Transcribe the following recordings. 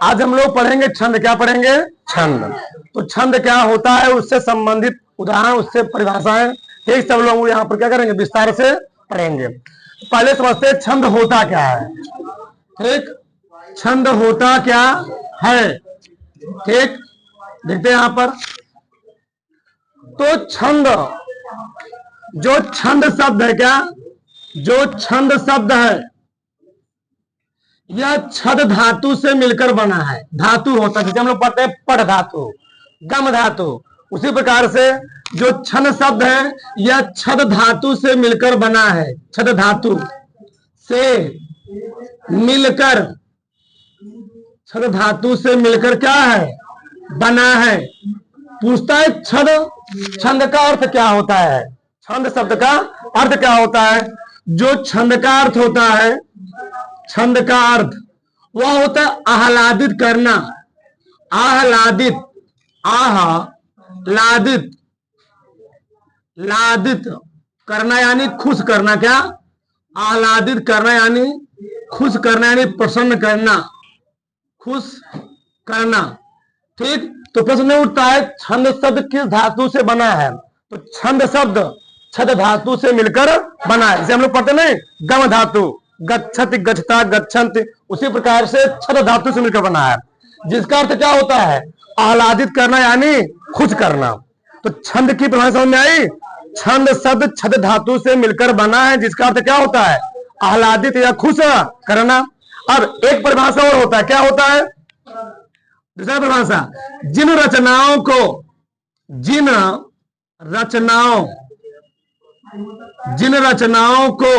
आज हम लोग पढ़ेंगे छंद। क्या पढ़ेंगे? छंद। तो छंद क्या होता है, उससे संबंधित उदाहरण, उससे परिभाषाएं, ये सब लोग यहाँ पर क्या करेंगे, विस्तार से पढ़ेंगे। पहले समझते हैं छंद होता क्या है। ठीक, छंद होता क्या है, ठीक, देखते हैं यहां पर। तो छंद, जो छंद शब्द है, क्या, जो छंद शब्द है यह छद धातु से मिलकर बना है। धातु होता है, जैसे हम लोग पढ़ते हैं पढ़ धातु, गम धातु, उसी प्रकार से जो छंद शब्द है यह छद धातु से मिलकर बना है। छद धातु से मिलकर, छद धातु से मिलकर क्या है, बना है। पूछता है छद, छंद का अर्थ क्या होता है, छंद शब्द का अर्थ क्या होता है। जो छंद का अर्थ होता है, छंद का अर्थ वह होता है आह्लादित करना। आह्लादित, आह्लादित, लादित करना यानी खुश करना। क्या? आह्लादित करना यानी खुश करना, यानी प्रसन्न करना, खुश करना। ठीक, तो प्रश्न उठता है छंद शब्द किस धातु से बना है। तो छंद शब्द छद धातु से मिलकर बना है। जैसे हम लोग पढ़ते नहीं, गम धातु, गच्छति, गच्छता, गच्छन्ति, उसी प्रकार से छद धातु से मिलकर बना है, जिसका अर्थ क्या होता है, आह्लादित करना यानी खुश करना। तो छंद की परिभाषा समझ में आई। छंद शब्द छद धातु से मिलकर बना है, जिसका अर्थ क्या होता है, आह्लादित या खुश करना। अब एक परिभाषा और होता है, क्या होता है, दूसरा परिभाषा, जिन रचनाओं को, जिन रचनाओं, जिन रचनाओं को,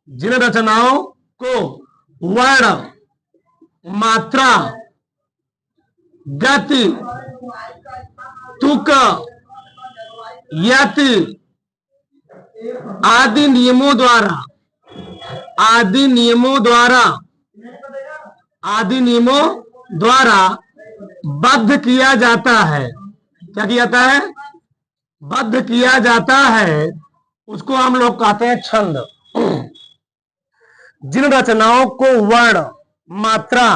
जिन रचनाओं को वर्ण, मात्रा, गति, तुक, यति आदि नियमों द्वारा, आदि नियमों द्वारा, आदि नियमों द्वारा बद्ध किया जाता है। क्या किया जाता है, बद्ध किया जाता है, उसको हम लोग कहते हैं छंद। जिन रचनाओं को वर्ण, मात्रा,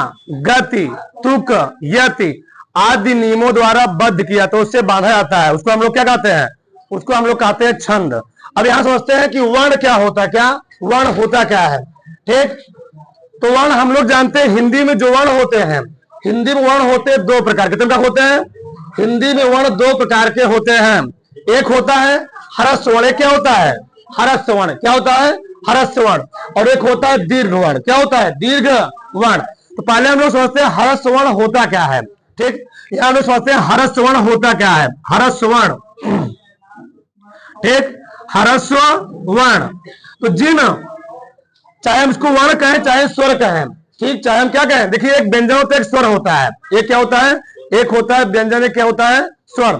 गति, तुक, यति आदि नियमों द्वारा बद्ध किया, तो उससे बांधा जाता है, उसको हम लोग क्या कहते हैं, उसको हम लोग कहते हैं छंद। अब यहां समझते हैं कि वर्ण क्या होता है, क्या वर्ण होता क्या है। ठीक, तो वर्ण हम लोग जानते हैं, हिंदी में जो वर्ण होते हैं, हिंदी में वर्ण होते हैं दो प्रकार के। कितने होते हैं, हिंदी में वर्ण दो प्रकार के होते हैं। एक होता है ह्रस्व वर्ण, क्या होता है, ह्रस्व वर्ण, क्या होता है, ह्रस्व वर्ण, और एक होता है दीर्घ वर्ण, क्या होता है, दीर्घ वर्ण। तो पहले हम लोग समझते हैं ह्रस्व वर्ण होता क्या है। ठीक, यहां हम लोग समझते हैं ह्रस्व वर्ण होता क्या है, ह्रस्व वर्ण। ठीक, ह्रस्व वर्ण, तो जिन, चाहे हम इसको वर्ण कहें चाहे स्वर कहें, ठीक, चाहे हम क्या कहें, देखिए एक व्यंजन होता है, एक स्वर होता है, एक क्या होता है, एक होता है व्यंजन, एक क्या होता है, स्वर।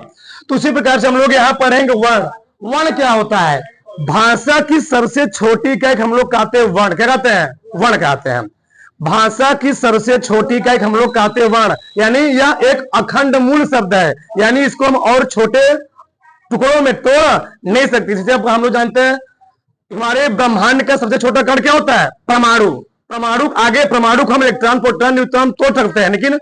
तो उसी प्रकार से हम लोग यहाँ पढ़ेंगे वर्ण। वर्ण क्या होता है, भाषा की सबसे छोटी का एक हम लोग कहते हैं वर्ण। क्या कहते हैं, वर्ण कहते हैं। भाषा की सबसे छोटी का एक हम लोग कहते हैं वर्ण, यानी यह एक अखंड मूल शब्द है, यानी इसको हम और छोटे टुकड़ों में तोड़ नहीं सकते। जैसे हम लोग जानते हैं हमारे ब्रह्मांड का सबसे छोटा कण क्या होता है, परमाणु। परमाणु आगे, परमाणु को हम इलेक्ट्रॉन, प्रोटॉन, न्यूट्रॉन तोड़ सकते हैं, लेकिन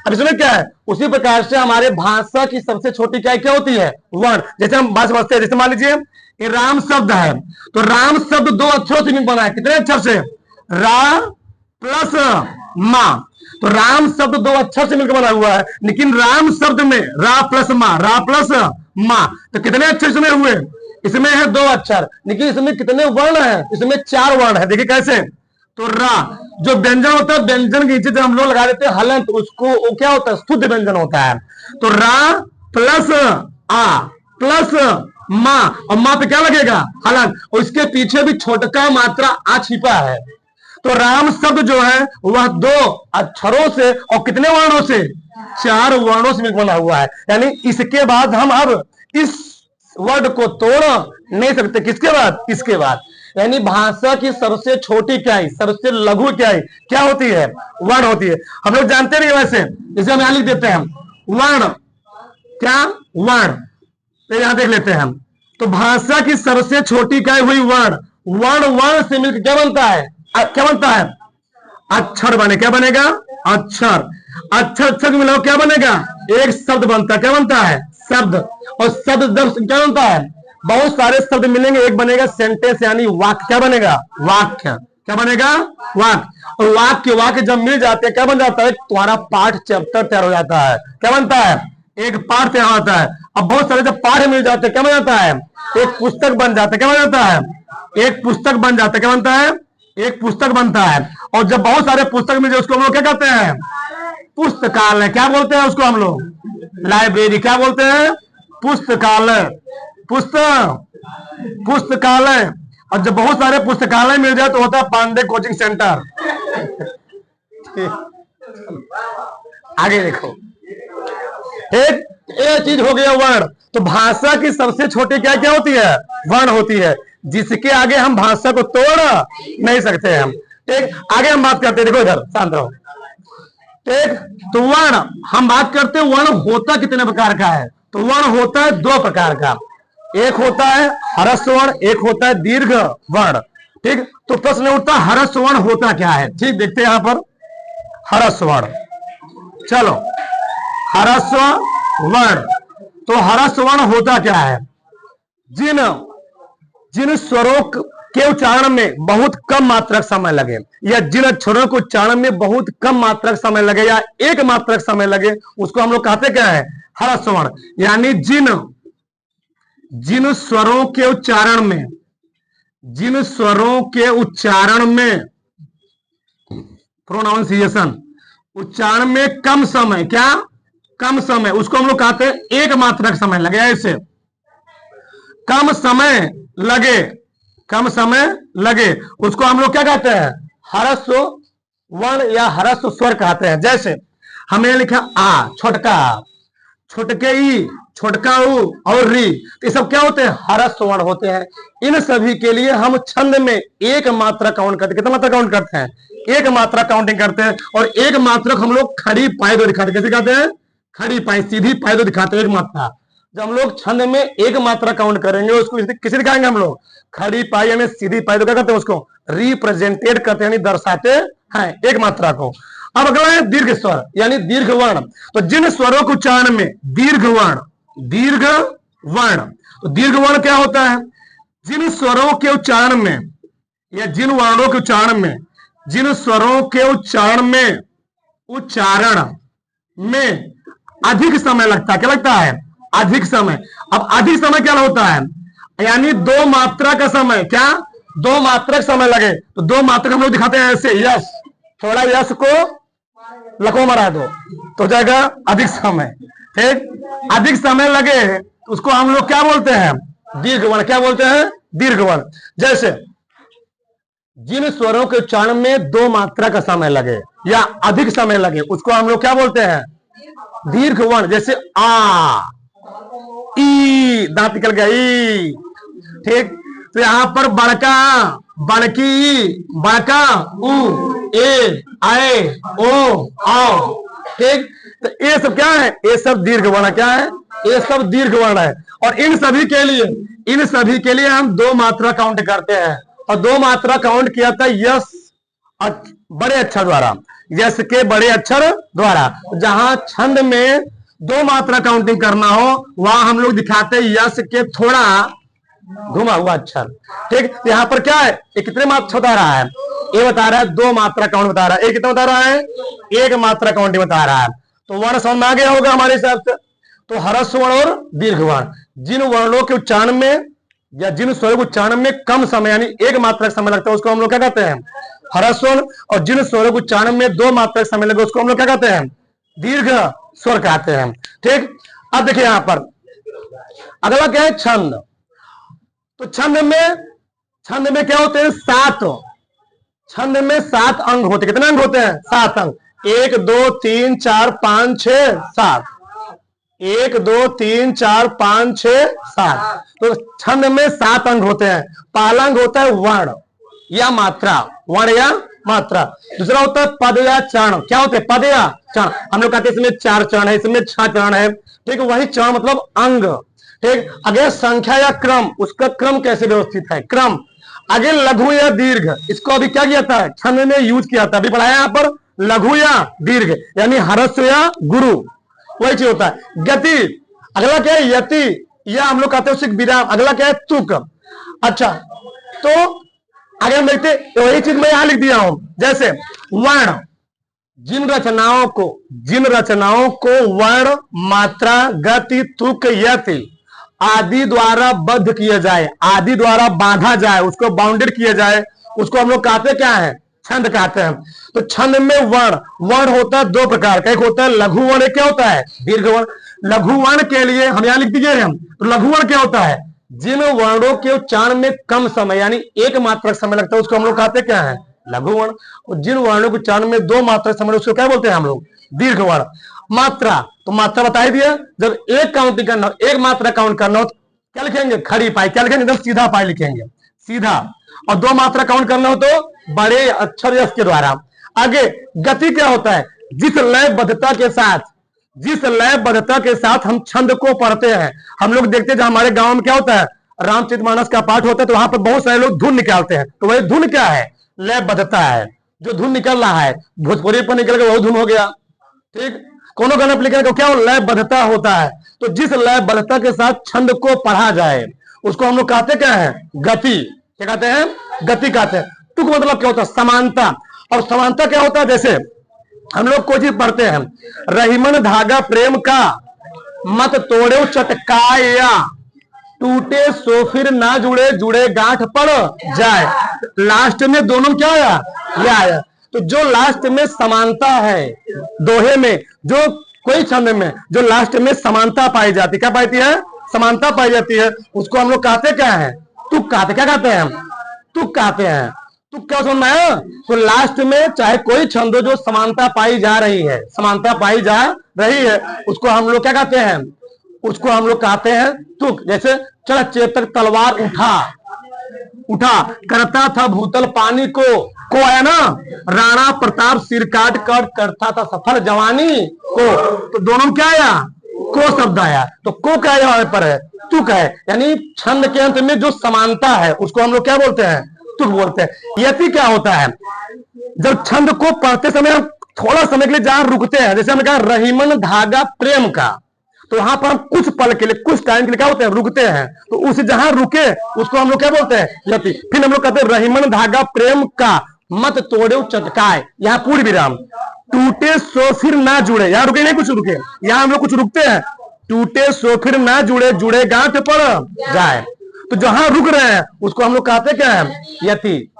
अब इसमें क्या है, उसी प्रकार से हमारे भाषा की सबसे छोटी इकाई क्या होती है, वर्ण। जैसे हम बात समझते हैं, जैसे मान लीजिए ये राम शब्द है, तो राम शब्द दो अक्षरों से बना है। कितने अक्षर से, रा प्लस मा। तो राम शब्द दो अक्षर से मिलकर बना हुआ है, लेकिन राम शब्द में रा प्लस मा, रा प्लस मा, तो कितने अक्षर इसमें हुए, इसमें है दो अक्षर, लेकिन इसमें कितने वर्ण है, इसमें चार वर्ण है। देखिए कैसे, तो रा जो व्यंजन होता है, व्यंजन के नीचे जब हम लोग लगा देते हैं हलंत, उसको वो क्या होता है, शुद्ध व्यंजन होता है। तो रा प्लस आ प्लस माँ, और माँ पे क्या लगेगा, हलंत, और इसके पीछे भी छोटका मात्रा आ छिपा है। तो राम शब्द जो है वह दो अक्षरों से और कितने वर्णों से, चार वर्णों से बना हुआ है। यानी इसके बाद हम अब इस वर्ड को तोड़ नहीं सकते। किसके बाद, इसके बाद। यानी भाषा की सबसे छोटी इकाई, सबसे लघु इकाई क्या होती है, वर्ण होती है। हम लोग जानते नहीं वैसे, इसे हम यहां लिख देते हैं वर्ण। क्या, वर्ण। तो यहां देख लेते हैं हम, तो भाषा की सबसे छोटी इकाई हुई वर्ण। वर्ण वर्ण से मिलकर क्या बनता है, क्या बनता है, अक्षर बने। क्या बनेगा, अक्षर। अक्षर अक्षर मिलाओ क्या बनेगा? एक शब्द बनता है। क्या बनता है? शब्द। और शब्द जब क्या बनता है? बहुत सारे शब्द मिलेंगे, एक बनेगा सेंटेंस यानी वाक्य। क्या बनेगा? वाक्य। क्या बनेगा? वाक्य। और वाक्य वाक्य जब मिल जाते हैं क्या बन जाता है? तुम्हारा पाठ चैप्टर तैयार हो जाता है। क्या बनता है? एक पाठ तैयार होता है। अब बहुत सारे जब पाठ मिल जाते हैं क्या बन जाता है? एक पुस्तक बन जाता है। क्या बन जाता है? एक पुस्तक बन जाता है। क्या बनता है? एक पुस्तक बनता है। और जब बहुत सारे पुस्तक मिल जाए उसको हम लोग क्या कहते हैं? पुस्तकालय। क्या बोलते हैं उसको हम लोग? लाइब्रेरी। क्या बोलते हैं? पुस्तकालय। पुस्तकालय। और जब बहुत सारे पुस्तकालय मिल जाए तो होता है पांडे कोचिंग सेंटर। आगे देखो, एक चीज हो गया वर्ण। तो भाषा की सबसे छोटी क्या क्या होती है? वर्ण होती है, जिसके आगे हम भाषा को तोड़ नहीं सकते हैं हम। ठीक, आगे हम बात करते हैं। देखो इधर शांत रहो। ठीक, तो वर्ण हम बात करते हैं। वर्ण होता कितने प्रकार का है? तो वर्ण होता है दो प्रकार का। एक होता है ह्रस्व वर्ण, एक होता है दीर्घ वर्ण। ठीक, तो प्रश्न उठता है ह्रस्व वर्ण होता क्या है? ठीक, देखते हैं यहां पर ह्रस्व वर्ण। चलो, ह्रस्व वर्ण। तो ह्रस्व वर्ण होता क्या है? जिन स्वरों के उच्चारण में बहुत कम मात्रक समय लगे, या जिन अक्षरों को उच्चारण में बहुत कम मात्रक समय लगे, या एक मात्रक समय लगे, उसको हम लोग कहते क्या है? ह्रस्व वर्ण। यानी जिन स्वरों के उच्चारण में प्रोनाउंसिएशन, उच्चारण में कम समय, क्या कम समय, उसको हम लोग कहते हैं एक मात्रक समय लगे। ऐसे कम समय लगे उसको हम लोग क्या कहते हैं? ह्रस्व वर्ण या ह्रस्व स्वर कहते हैं। जैसे हमने लिखा आ, छोटका, छोटके ई, छोटका ऊ और री, ये सब क्या होते हैं? ह्रस्व वर्ण होते हैं। इन सभी के लिए हम छंद में एक मात्रा काउंट करते हैं। कितना मात्रा काउंट करते हैं? एक मात्रा काउंटिंग करते हैं। और एक मात्रा हम लोग खड़ी पाई दो दिखाते हैं। कैसे कहते हैं? खड़ी पाई, सीधी पाई दो दिखाते हैं। एक मात्रा जब हम लोग छंद में एक मात्रा काउंट करेंगे उसको किसे दिखाएंगे हम लोग? खड़ी पाई यानी सीधी पाई। तो क्या करते हैं? उसको रिप्रेजेंटेड करते हैं, यानी दर्शाते हैं एक मात्रा को। अब अगला है दीर्घ स्वर यानी दीर्घ वर्ण। तो जिन स्वरों के उच्चारण में दीर्घ वर्ण, तो दीर्घ वर्ण क्या होता है? जिन स्वरों के उच्चारण में या जिन वर्णों के उच्चारण में, जिन स्वरों के उच्चारण में अधिक समय लगता है। क्या लगता है? अधिक समय। अब अधिक समय क्या होता है? यानी दो मात्रा का समय, क्या दो मात्रक समय लगे, तो दो मात्रक हम लोग दिखाते हैं ऐसे। यस, थोड़ा यस को लको मरा दो तो जाएगा अधिक समय। ठीक, अधिक समय लगे उसको हम लोग क्या बोलते हैं? दीर्घ वर्ण। क्या बोलते हैं? दीर्घ वर्ण। जैसे जिन स्वरों के उच्चारण में दो मात्रा का समय लगे या अधिक समय लगे उसको हम लोग क्या बोलते हैं? दीर्घ वर्ण। जैसे आ, ई, दांत निकल गया ई। ठीक, तो यहां पर बड़का, बड़की, बड़का, उ, ए, आए, ओ, आओ। ठीक, तो ये सब क्या है? ये सब दीर्घ वर्ण। क्या है? ये सब दीर्घ वर्ण है। और इन सभी के लिए हम दो मात्रा काउंट करते हैं। और दो मात्रा काउंट किया था यस बड़े अक्षर द्वारा, यस के बड़े अक्षर द्वारा। जहां छंद में दो मात्रा काउंटिंग करना हो वहां हम लोग दिखाते हैं यस के थोड़ा घुमा हुआ अक्षर। ठीक, यहाँ पर क्या है? ये कितने मात्रा बता रहा है? ये बता रहा है दो मात्रा काउंट बता रहा है। ये कितना बता रहा है? एक मात्रा काउंटिंग बता रहा है। तो वर्ण समझ में आ गया होगा हमारे हिसाब से। तो ह्रस्व वर्ण और दीर्घ वर्ण, जिन वर्णों के उच्चारण में या जिन स्वरों के उच्चारण में कम समय यानी एक मात्रा समय लगता है उसको हम लोग क्या कहते हैं? ह्रस्व वर्ण। और जिन स्वरों के उच्चारण में दो मात्रा समय लगे उसको हम लोग क्या कहते हैं? दीर्घ स्वर कहते हैं। ठीक, अब देखिए यहां पर अगला क्या है? छंद। तो छंद में क्या होते हैं? सात। छंद में सात अंग होते हैं। कितने अंग होते हैं? सात अंग। 1 2 3 4 5 6 7। 1 2 3 4 5 6 7। तो छंद में सात अंग होते हैं। पहला अंग होता है वर्ण या मात्रा, वर्ण या मात्रा। दूसरा होता है पद या चरण। क्या होते हैं? पद या चरण। हम लोग कहते हैं इसमें 4 चरण है, इसमें 6 चरण है। ठीक, वही चरण मतलब अंग। ठीक, आगे संख्या या क्रम, उसका क्रम कैसे व्यवस्थित है? क्रम। आगे लघु या दीर्घ, इसको अभी क्या किया था? छंद में यूज किया था, अभी पढ़ाया यहाँ पर लघु या दीर्घ, यानी ह्रस्व या गुरु, वही चीज होता है। गति, अगला क्या है यति, या हम लोग कहते हैं उसे विराम। अगला क्या है तुक। अच्छा, तो आगे हम देखते वही चीज मैं यहां लिख दिया हूं। जैसे वर्ण, जिन रचनाओं को वर्ण, मात्रा, गति, तुक, यति आदि द्वारा बद्ध किया जाए, आदि द्वारा बांधा जाए, उसको बाउंडेड किया जाए, उसको हम लोग कहते क्या है, छंद कहते हैं। तो छंद में वर्ण होता है दो प्रकार का, एक होता है लघु वर्ण, क्या होता है दीर्घ वर्ण। लघु वर्ण के लिए हम यहां लिख दीजिए हम, तो लघु वर्ण क्या होता है, जिन वर्णों के उच्चारण में कम समय यानी एक मात्रक समय लगता है उसको हम लोग कहते क्या है, लघु वर्ण। और जिन वर्णों के उच्चारण में दो मात्रक समय उसको क्या बोलते हैं हम लोग, दीर्घ वर्ण। मात्रा, तो मात्रा बता ही दिया, जब एक काउंटिंग करना, एक मात्रा काउंट करना हो तो क्या लिखेंगे, खड़ी पाई। क्या लिखेंगे, एकदम सीधा पाई लिखेंगे, सीधा। और दो मात्रा काउंट करना हो तो बड़े अक्षर यस के द्वारा। आगे गति क्या होता है, जिस लयबद्धता के साथ हम छंद को पढ़ते हैं। हम लोग देखते हैं जहां हमारे गांव में क्या होता है, रामचरितमानस का पाठ होता है तो वहां पर बहुत सारे लोग धुन निकालते हैं। तो वही धुन क्या है, लयबद्धता है। जो धुन निकल रहा है, भोजपुरी पर निकल गया वही धुन हो गया, ठीक। कोनो गाना पर लिखने का क्या लयबद्धता होता है। तो जिस लयबद्धता के साथ छंद को पढ़ा जाए उसको हम लोग कहते क्या है, गति। क्या कहते हैं, गति कहते हैं। तुक मतलब क्या होता है, समानता। और समानता क्या होता है, जैसे हम लोग कोई चीज पढ़ते हैं, रहीमन धागा प्रेम का, मत तोड़े चटकाया, टूटे सो फिर ना जुड़े, जुड़े गांठ पड़ जाए। लास्ट में दोनों क्या आया, ये आया। तो जो लास्ट में समानता है, दोहे में जो कोई छंद में जो लास्ट में समानता पाई जाती, क्या पाती है, समानता पाई जाती है, उसको हम लोग कहते क्या है, तुक कहते। क्या कहते हैं हम, तुक कहते हैं। तुक क्या समझ में आया, तो लास्ट में चाहे कोई छंद हो जो समानता पाई जा रही है, समानता पाई जा रही है, उसको हम लोग क्या कहते हैं, उसको हम लोग कहते हैं तुक। जैसे चल चेतक तलवार उठा करता था भूतल पानी को आया ना, राणा प्रताप सिर काट कर करता था सफल जवानी को। तो दोनों क्या आया, को शब्द आया। तो को क्या यहाँ पर है, तुक है। यानी छंद के अंत में जो समानता है उसको हम लोग क्या बोलते हैं, तुक बोलते हैं। यति क्या होता है, जब छंद को पढ़ते समय हम थोड़ा समय के लिए जहां रुकते हैं, जैसे हमने कहा रहीमन धागा प्रेम का, तो वहां पर हम कुछ पल के लिए, कुछ टाइम के लिए क्या होते हैं, रुकते हैं। तो उसे जहां रुके उसको हम लोग क्या बोलते हैं, यति। फिर हम लोग कहते हैं रहीमन धागा प्रेम का, मत तोड़े चटकाए, यहाँ पूर्ण विराम। टूटे सो फिर ना जुड़े, यहाँ रुके नहीं, कुछ रुके, यहाँ हम लोग कुछ रुकते हैं। टूटे सो फिर ना जुड़े, जुड़े गांठ पड़ जाए। तो जहां रुक रहे हैं उसको हम लोग कहते क्या है, यति,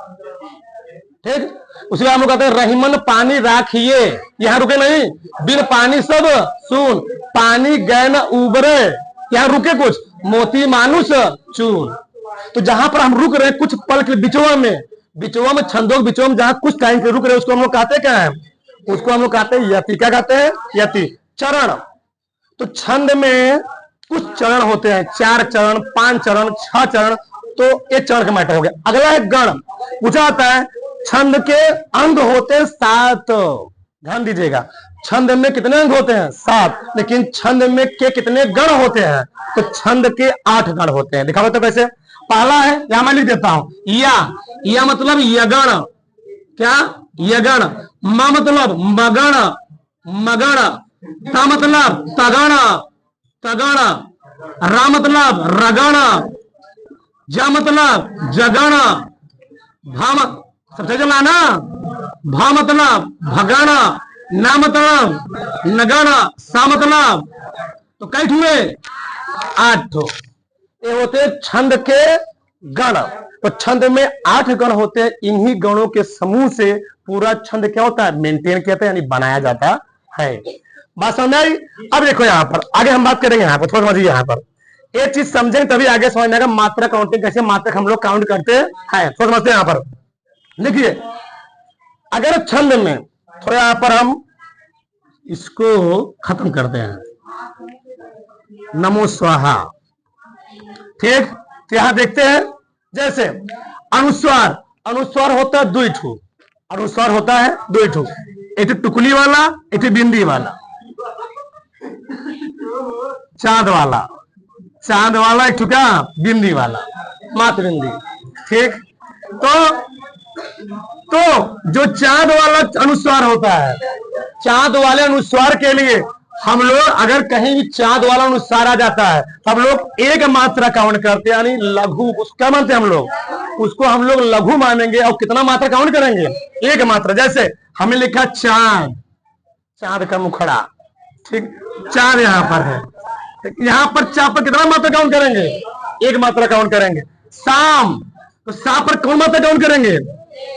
ठीक। उसी हम लोग कहते हैं रहीमन पानी राखिए, यहाँ रुके नहीं, बिन पानी सब सुन, पानी गए न उबरे, यहाँ रुके कुछ, मोती मानुष चून। तो जहां पर हम रुक रहे हैं कुछ पल के बिचवा में छंदों बिचवा में जहां कुछ टाइम के रुक रहे हैं उसको हम लोग कहते क्या है, उसको हम लोग कहते हैं यति। क्या कहते हैं, यति। चरण, तो छंद में कुछ चरण होते हैं, 4 चरण, 5 चरण, 6 चरण। तो एक चरण का मैटर हो गया। अगला है गण। पूछा जाता है छंद के अंग होते हैं 7, ध्यान दीजिएगा, छंद में कितने अंग होते हैं, 7, लेकिन छंद में के कितने गण होते हैं, तो छंद के 8 गण होते हैं। दिखा तो कैसे, पहला है, यहां मैं लिख देता हूं, या मतलब यगण, क्या यगण, म मतलब मगण, ता मतलब तगण, रा मतलब रगण, जा मतलब जगण, सबसे चला ना, भा मतलब भगण, ना मतलब नगण, सा मतलब, तो कई हुए 8। ये होते छंद के गण। तो छंद में 8 गण होते हैं। इन्हीं गणों के समूह से पूरा छंद क्या होता है, मेंटेन कहते हैं, यानी बनाया जाता है। बात समझ आई। अब देखो यहाँ पर आगे हम बात करेंगे, यहाँ पर थोड़ा समझिए, यहाँ पर एक चीज समझेंगे तभी आगे समझ में आएगा मात्रा काउंटिंग कैसे, मात्रक हम लोग काउंट करते हैं, थोड़ा समझते हैं। यहाँ पर देखिए, अगर छंद में थोड़ा यहाँ पर हम इसको खत्म करते हैं, नमो स्वाहा, ठीक। तो यहां देखते हैं, जैसे अनुस्वार होता है 2 ठो, अनुस्वार होता है 2 ठो, एक टुकली वाला, एक बिंदी वाला, चांद वाला, एक ठुका बिंदी वाला, मात्र बिंदी, ठीक। तो तो जो चांद वाला अनुस्वार होता है, चांद वाले अनुस्वार के लिए हम लोग अगर कहीं भी चांद वाला अनुस्वार आ जाता है तो हम लोग एक मात्रा काउंट करते हैं, यानी लघु। उसको क्या मानते हैं हम लोग? उसको हम लोग लघु मानेंगे। और कितना मात्रा काउंट करेंगे? एक मात्रा। जैसे हमें लिखा चांद, चांद का मुखड़ा, ठीक, चांद यहां पर है, यहां पर चांद पर कितना मात्रा काउंट करेंगे? एक मात्रा काउंट करेंगे। शाम, तो सा पर कौन मात्रा काउंट करेंगे?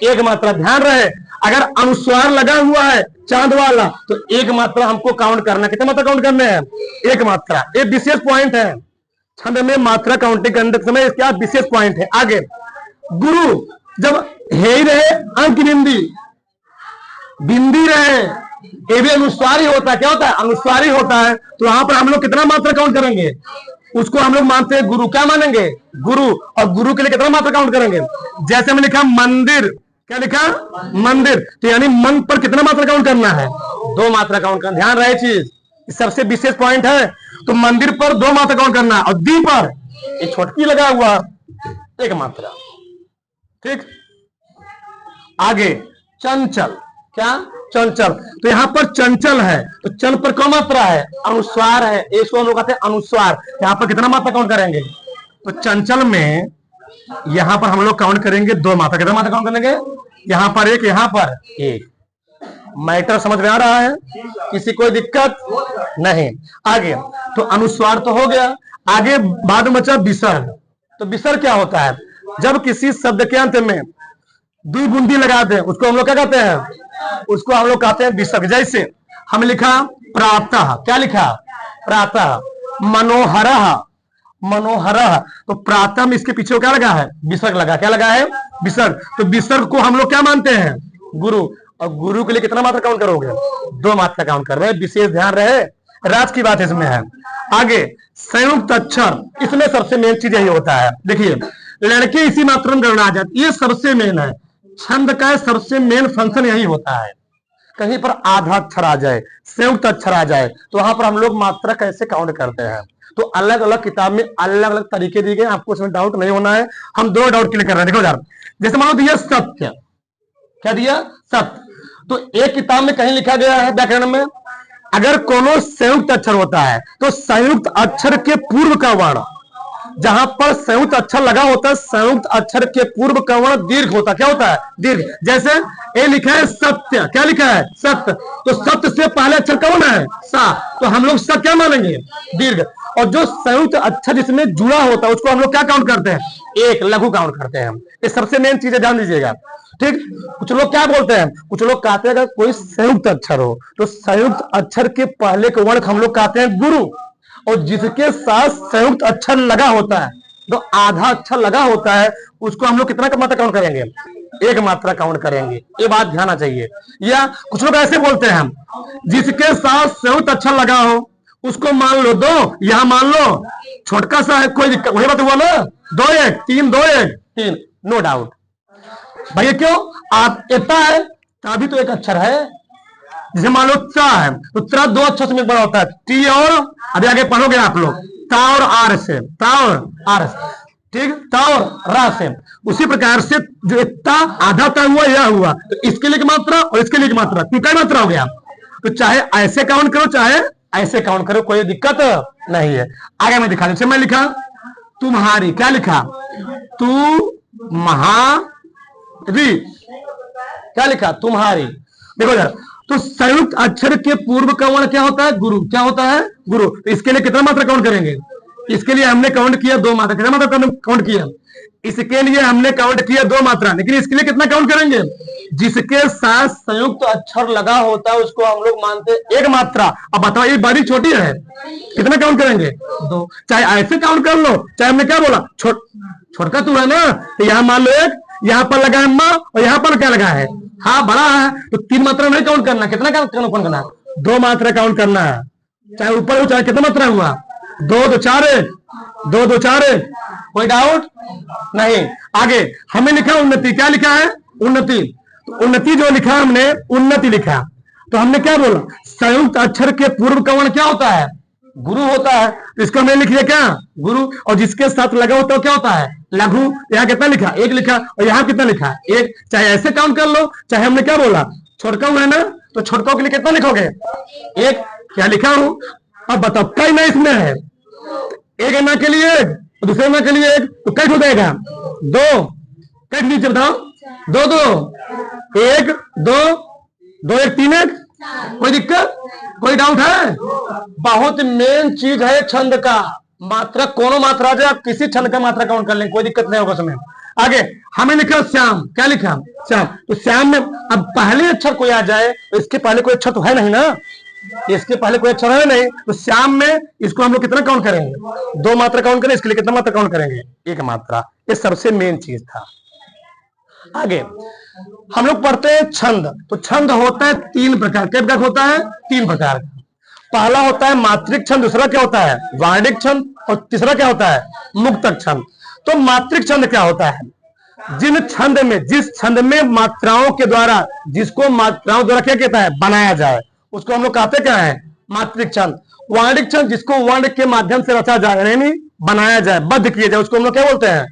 एक मात्रा। ध्यान रहे, अगर अनुस्वार लगा हुआ है चांद वाला तो एक मात्रा हमको काउंट करना। कितने मात्रा काउंट करने हैं? एक मात्रा। एक विशेष पॉइंट है छंद में मात्रा काउंटिंग करने के समय, क्या विशेष पॉइंट है। आगे गुरु जब हे रहे अंक बिंदी, बिंदी रहे, ये भी अनुस्वार ही होता है। क्या होता है? अनुस्वार ही होता है। तो वहां पर हम लोग कितना मात्रा काउंट करेंगे? उसको हम लोग मानते हैं गुरु। क्या मानेंगे? गुरु। और गुरु के लिए कितना मात्रा काउंट करेंगे? जैसे हमने लिखा मंदिर, क्या लिखा? मंदिर, तो यानी मन पर कितना मात्रा काउंट करना है? दो मात्रा काउंट करना। ध्यान रहे चीज, सबसे विशेष पॉइंट है। तो मंदिर पर दो मात्रा काउंट करना है, और दी पर एक छोटकी लगा हुआ एक मात्रा। ठीक, आगे चंचल, क्या? चंचल। तो यहां पर चंचल है, तो चल पर कौन मात्रा है? अनुस्वार है। इसको हम लोग कहते हैं अनुस्वार। यहां पर कितना मात्रा काउंट करेंगे? तो चंचल में यहां पर हम लोग काउंट करेंगे दो मात्रा। कितना मात्रा काउंट करेंगे? यहां पर एक, यहां पर एक। मैटर समझ में आ रहा है? किसी कोई दिक्कत नहीं। आगे तो अनुस्वार तो हो गया। आगे बाद में बचा विसर्ग। तो विसर्ग क्या होता है? जब किसी शब्द के अंत में दो बूंदी लगा दे, उसको हम लोग क्या कहते हैं? उसको हम लोग कहते हैं विसर्ग। जैसे हम लिखा प्रातः, क्या लिखा? प्रातः। मनोहरः, मनोहरः, तो प्रातः में इसके पीछे क्या लगा है? विसर्ग लगा। क्या लगा है? विसर्ग। तो विसर्ग को हम लोग क्या मानते हैं? गुरु। और गुरु के लिए कितना मात्रा काउंट करोगे? दो मात्रा काउंट कर रहे हैं। विशेष ध्यान रहे, राज की बात इसमें है। आगे संयुक्त अक्षर, इसमें सबसे मेन चीज यही होता है। देखिए, लड़के इसी मात्रा में गणना आ जाती है, ये सबसे मेन है। छंद का सबसे मेन फंक्शन यही होता है। कहीं पर आधा अक्षर आ जाए, संयुक्त अक्षर आ जाए, तो वहां पर हम लोग मात्रा कैसे काउंट करते हैं। तो अलग अलग किताब में अलग अलग तरीके दिए गए, आपको इसमें डाउट नहीं होना है। हम दो डाउट क्लियर कर रहे हैं। देखो यार, जैसे मान लो दिया सत्य, क्या दिया? सत्य। तो एक किताब में कहीं लिखा गया है व्याकरण में, अगर कोनो संयुक्त अक्षर होता है तो संयुक्त अक्षर के पूर्व का वर्ण, जहां पर संयुक्त अक्षर लगा होता है, संयुक्त अक्षर के पूर्व का वर्ण दीर्घ होता है। क्या होता है? दीर्घ। जैसे ए लिखा है सत्य, क्या लिखा है? सत्य। तो सत्य से पहले अक्षर कौन है? सा। तो हम लोग सा क्या मानेंगे? दीर्घ। और जो संयुक्त अक्षर इसमें जुड़ा होता है उसको हम लोग क्या काउंट करते हैं? एक, लघु काउंट करते हैं हम। ये सबसे मेन चीज है, ध्यान दीजिएगा। ठीक, कुछ लोग क्या बोलते हैं? कुछ लोग कहते हैं अगर कोई संयुक्त अक्षर हो तो संयुक्त अक्षर के पहले के वर्ण हम लोग कहते हैं गुरु, और जिसके साथ संयुक्त अक्षर लगा होता है, तो आधा अक्षर लगा होता है, उसको हम लोग कितना का मात्रा काउंट करेंगे? एक मात्रा काउंट करेंगे। ये बात ध्यान आना चाहिए। या कुछ लोग ऐसे बोलते हैं, जिसके साथ संयुक्त अक्षर लगा हो उसको मान लो दो, यहां मान लो छोटका सा है, कोई दिक्कत, वही बात हुआ ना? दो एक, तीन, दो एक, तीन, नो डाउट। भैया क्यों? आप इतना है तभी तो एक अक्षर है। जैसे मान लो चा है, तो त्र दो अक्षर से बड़ा होता है, टी और, अभी आगे पढ़ोगे आप लोग, ता और आर से, ता और आर से, ठीक, ता और रा से। उसी प्रकार से जो इतना आधा ता हुआ, यह हुआ, तो इसके लिए मात्रा और इसके लिए मात्रा, कितना मात्रा हो गया? तो चाहे ऐसे काउंट करो चाहे ऐसे काउंट करो, कोई दिक्कत नहीं है। आगे मैं दिखा, जैसे मैं लिखा तुम्हारी, क्या लिखा? तू महारी, क्या लिखा? तुम्हारी। देखो यार, तो संयुक्त अक्षर के पूर्व का वर्ण क्या होता है? गुरु। क्या होता है? गुरु। तो इसके लिए कितना मात्रा काउंट करेंगे? इसके लिए हमने काउंट किया दो मात्रा। कितना मात्रा काउंट किया? इसके लिए हमने काउंट किया दो मात्रा, लेकिन इसके लिए कितना काउंट करेंगे? जिसके साथ संयुक्त अक्षर लगा होता है उसको हम लोग मानते हैं एक मात्रा। अब बताओ, ये बड़ी छोटी है, कितना काउंट करेंगे? दो। चाहे ऐसे काउंट कर लो, चाहे हमने क्या बोला, छोटका तू है ना, तो यहां मान लो एक, यहां पर लगा है माँ, और यहां पर क्या लगा है? हाँ, बड़ा है, तो तीन मात्रा नहीं काउंट करना। कितना काउंट करना? दो मात्रा काउंट करना है। चाहे ऊपर हो चाहे, कितना मात्रा हुआ? दो दो चार एक, दो दो चार एक, कोई डाउट नहीं। आगे हमें लिखा उन्नति, क्या लिखा है? उन्नति। तो उन्नति जो लिखा हमने, उन्नति लिखा, तो हमने क्या बोला? संयुक्त अक्षर के पूर्व का वर्ण क्या होता है? गुरु होता है, तो इसको हमने लिख लिया क्या, गुरु। और जिसके साथ लगा होता है क्या होता है, लघु। यहाँ कितना लिखा, एक लिखा, और यहाँ कितना लिखा, एक। चाहे ऐसे काउंट कर लो, चाहे हमने क्या बोला, छोटकाऊ है ना, तो छोटकाऊ के लिए कितना लिखोगे, एक। क्या लिखा हूं, अब बताओ कई ना इसमें है, एक ना के लिए एक, दूसरे ना के लिए एक, तो कई हो जाएगा, दो। कई नीचे बताओ, दो दो, एक दो, दो एक तीन एक। कोई दिक्कत, कोई डाउट है? बहुत मेन चीज है छंद का, मात्रा कोनो मात्रा जो आप किसी छंद का मात्रा काउंट कर लें, कोई दिक्कत नहीं होगा उसमें। आगे हमें लिखा श्याम, क्या लिखा, श्याम। तो श्याम में अब पहले अक्षर कोई आ जाए, तो इसके पहले कोई अक्षर तो है नहीं ना, इसके पहले कोई अक्षर है नहीं, तो श्याम में इसको हम लोग कितना काउंट करेंगे, दो मात्रा काउंट करें, इसके लिए कितना मात्रा काउंट करेंगे, एक मात्रा। ये सबसे मेन चीज था। आगे हम लोग पढ़ते हैं छंद। तो छंद होता है तीन प्रकार, कितने प्रकार होता है, तीन प्रकार का। पहला होता है मात्रिक छंद, दूसरा क्या होता है, वार्णिक छंद, और तीसरा क्या होता है, मुक्तक छंद। तो मात्रिक छंद क्या होता है, जिन छंद में, जिस छंद में मात्राओं के द्वारा, जिसको मात्राओं द्वारा क्या कहता है, बनाया जाए, उसको हम लोग कहते क्या है, मात्रिक छंद। वार्णिक छंद, जिसको वर्ण के माध्यम से रचा जाए, यानी बनाया जाए, बद्ध किया जाए, उसको हम लोग क्या बोलते हैं,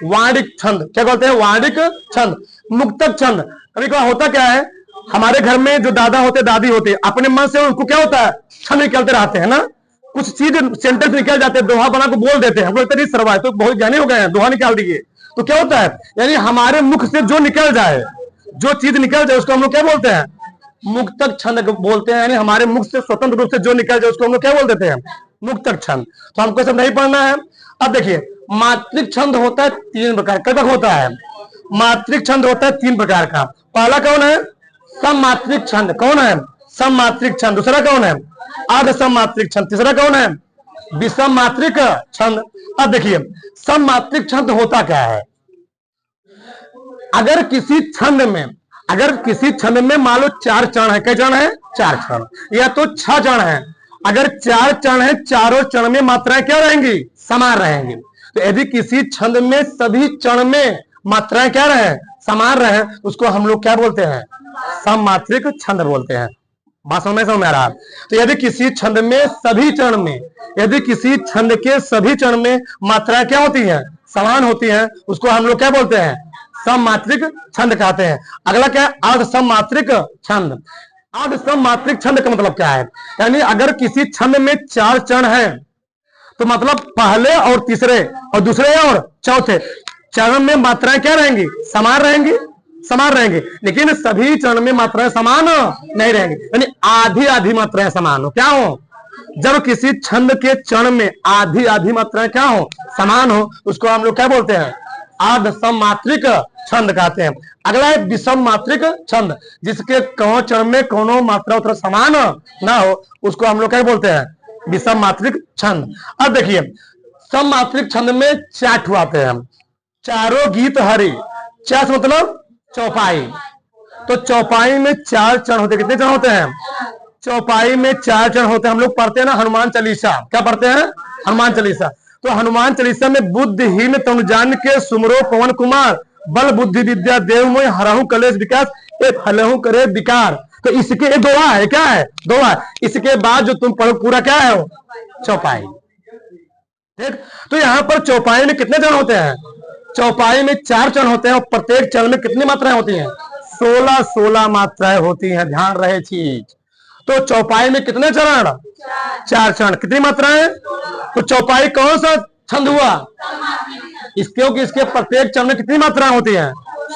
वार्णिक छंद। क्या बोलते हैं, वार्णिक छंद। मुक्तक छंद, कभी कभी होता क्या है, हमारे घर में जो दादा होते दादी होते, अपने मन से उनको क्या होता है, छंद निकलते रहते हैं ना, कुछ चीज सेंटेंस निकल जाते हैं, दोहा बना को बोल देते हैं, हम लोग इतनी सरवाए तो बहुत ज्ञानी हो गए हैं, दोहा निकाल दिए। तो क्या होता है, यानी हमारे मुख से जो निकल जाए, जो चीज निकल जाए, उसको हम लोग क्या बोलते हैं, मुक्तक छंद बोलते हैं। यानी हमारे मुख से स्वतंत्र रूप से जो निकल जाए, उसको हम लोग क्या बोल देते हैं, मुक्तक छंद। तो हमको सब नहीं पढ़ना है। अब देखिए, मात्रिक छंद होता है तीन प्रकार, कब तक होता है, मात्रिक छंद होता है तीन प्रकार का। पहला कौन है, सममात्रिक छंद। कौन है, सममात्रिक छंद। दूसरा कौन है, अर्ध सममात्रिक छंद। तीसरा कौन है, विषम मात्रिक छंद। अब देखिए, सममात्रिक छंद होता क्या है, अगर किसी छंद में, अगर किसी छंद में मान लो चार चरण है, कई चरण है, चार चरण, या तो छह चरण है। अगर चार चरण है, चारों चरण में मात्राएं क्या रहेंगी, समान रहेंगी। तो यदि किसी छंद में सभी चरण में मात्राएं क्या रहे, समान रहे, उसको हम लोग क्या बोलते हैं, सममात्रिक छंद बोलते हैं। बात समझ में आ रहा है। तो यदि किसी छंद में सभी चरण में, यदि किसी छंद के सभी चरण में मात्राएं क्या होती हैं, समान होती हैं, उसको हम लोग क्या बोलते हैं, सममात्रिक छंद कहते हैं। अगला क्या है, अर्ध सममात्रिक छंद। अर्ध सममात्रिक छंद का मतलब क्या है, यानी अगर किसी छंद में चार चरण है, तो मतलब पहले और तीसरे और दूसरे और चौथे चरण में मात्राएं क्या रहेंगी, समान रहेंगी, समान रहेंगे, लेकिन सभी चरण में मात्राएं समान नहीं रहेंगी, यानी आधी आधी मात्राएं समान हो, क्या हो, जब किसी छंद के चरण में आधी आधी मात्राएं क्या हो, समान हो, उसको हम लोग क्या बोलते हैं, अर्ध सममात्रिक छंद कहते हैं। अगला है विषम मात्रिक छंद, जिसके कौन चरण में कोनो मात्रा उतना समान ना हो, उसको हम लोग क्या बोलते हैं, विषम मात्रिक छंद। अब देखिए, सममात्रिक छंद में चार आते हैं, चारों गीत हरि। चार मतलब चौपाई। तो चौपाई में चार चरण होते हैं, कितने चरण होते हैं, चौपाई में चार चरण होते हैं। हम लोग पढ़ते हैं ना हनुमान चालीसा, क्या पढ़ते हैं, हनुमान चालीसा। तो हनुमान चालीसा में बुद्धिहीन तनु जान के सुमरो पवन कुमार, बल बुद्धि विद्या देव मोहि हरहु कलेश विकास, एक हलहु करे विकार। तो इसके ये दोहा है, क्या है, दोहा। इसके बाद जो तुम पढ़ो पूरा क्या है, चौपाई। ठीक, तो यहाँ पर चौपाई में कितने चरण होते हैं, चौपाई में चार चरण होते हैं, और प्रत्येक चरण में कितनी मात्राएं होती हैं, 16 मात्राएं होती हैं, ध्यान रहे चीज। तो चौपाई में कितने चरण, चार चरण, कितनी मात्राएं। तो चौपाई कौन सा छंद हुआ, क्योंकि इसके प्रत्येक चरण में कितनी मात्राएं होती हैं,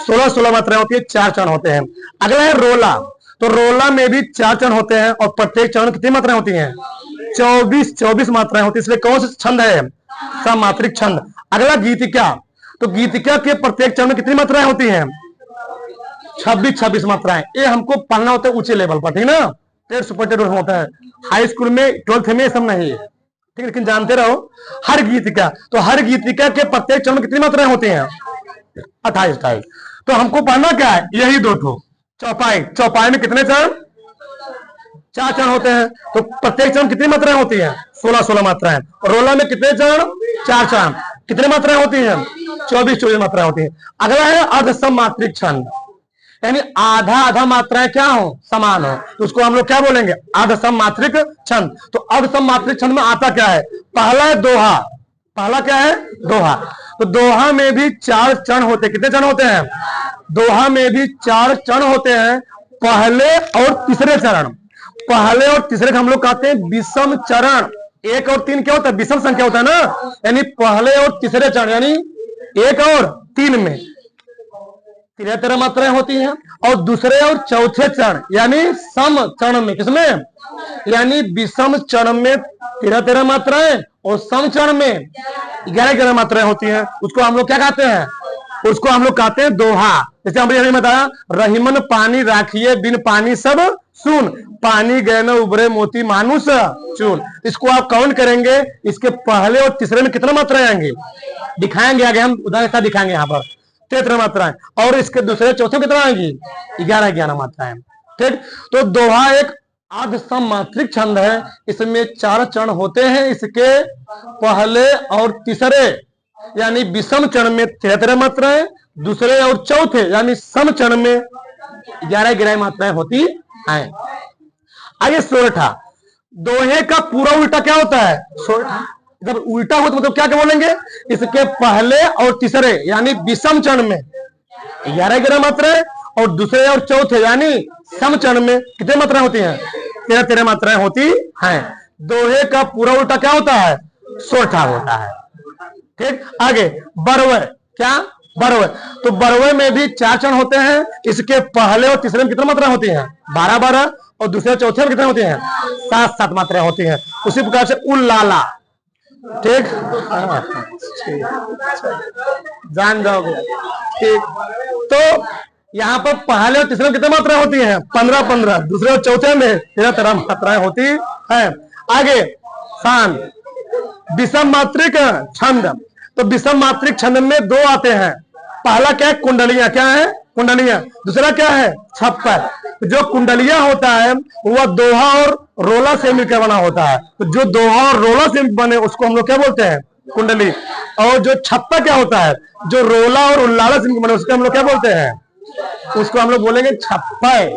16 मात्राएं होती है, चार चरण होते हैं। अगला है रोला। तो रोला में भी चार चरण होते हैं, और प्रत्येक चरण कितनी मात्राएं होती हैं, 24 मात्राएं होती है, इसलिए कौन सा छंद है, सममात्रिक छंद। अगला गीतिका। तो गीतिका के प्रत्येक चरण में कितनी मात्राएं होती हैं, 26 मात्राएं। ये हमको पढ़ना होता है ऊंचे लेवल पर, ठीक ना, टेट सुपर टेट होता है, हाई स्कूल में 12th में सब नहीं है, ठीक, लेकिन जानते रहो हर गीतिका। तो हर गीतिका के प्रत्येक चरण में कितनी मात्राएं होती हैं, 28। तो हमको पढ़ना क्या है, यही दो ठो चौपाई। चौपाई में कितने चरण, चार चरण होते हैं, तो प्रत्येक चरण कितनी मात्राएं होती हैं, 16 मात्राएं। और रोला में कितने चरण, चार चरण, कितने मात्राएं होती हैं, 24 मात्राएं होती हैं। अगला है अर्ध सममात्रिक छंद। यानी आधा आधा मात्राएं क्या हो, समान हो, तो उसको हम लोग क्या बोलेंगे, अर्धसम मात्रिक छंद। तो अर्धसम मात्रिक छंद में आता क्या है, पहला है दोहा। पहला क्या है, दोहा। तो दोहा में भी 4 चरण होते हैं। कितने चरण होते हैं, दोहा में भी 4 चरण होते हैं, पहले और तीसरे चरण। पहले और तीसरे को हम लोग कहते हैं विषम चरण। 1 और 3 क्या होता है, विषम संख्या होता है ना, यानी पहले और तीसरे चरण यानी 1 और 3 में 13 मात्राएं होती हैं, और दूसरे और चौथे चरण यानी सम चरण में, किसमें, यानी विषम चरण में 13 मात्राएं और सम चरण में 11 मात्राएं होती हैं। उसको हम लोग क्या कहते हैं, उसको हम लोग कहते हैं दोहा। जैसे हमने बताया, रहीमन पानी राखिए बिन पानी सब सुन, पानी गए न उबरे मोती मानुष चून। इसको आप काउंट करेंगे, इसके पहले और तीसरे में कितना मात्राएं आएंगे, दिखाएंगे आगे, हम उदाहरण दिखाएंगे। यहाँ पर 13 मात्राएं, और इसके दूसरे चौथे कितना आएंगी, 11 मात्राएं। ठीक, तो दोहा एक अर्धसम मात्रिक छंद है। इसमें 4 चरण होते हैं। इसके पहले और तीसरे यानी विषम चरण में 13 मात्राएं, दूसरे और चौथे यानी सम चरण में 11 मात्राएं होती हैं। आइए सोरठा। दोहे का पूरा उल्टा क्या होता है, सोरठा। जब उल्टा हो तो मतलब क्या क्या बोलेंगे, इसके पहले और तीसरे यानी विषम चरण में 11 मात्राएं, और दूसरे और चौथे यानी सम चरण में कितने मात्राएं होती हैं, 13 मात्राएं होती हैं। दोहे का पूरा उल्टा क्या होता है, सोरठा होता है। ठीक, आगे बरवे। क्या, बरवे। तो बरवे में भी 4 चरण होते हैं। इसके पहले और तीसरे में कितनी मात्राएं होती हैं, 12, और दूसरे चौथे में कितने होती हैं, 7 मात्राएं होती हैं। उसी प्रकार से उल्लाला। ठीक, जान जाओगे। ठीक, तो यहाँ पर पहले और तीसरे में कितनी मात्राएं होती हैं, 15, दूसरे और चौथे में 13 मात्राएं होती हैं। आगे शान, विषम मात्रिक छंद। तो विषम मात्रिक छंद में 2 आते हैं। पहला क्या है, कुंडलियां। क्या है, कुंडलियां। दूसरा क्या है, छप्पर। जो कुंडलियां होता है वह दोहा और रोला से मिलकर बना होता है। तो जो दोहा और रोला से बने उसको हम लोग क्या बोलते हैं, कुंडली। और जो छप्पर क्या होता है, जो रोला और उल्लाला से बने उसको हम लोग क्या बोलते हैं, उसको हम लोग बोलेंगे छप्पर।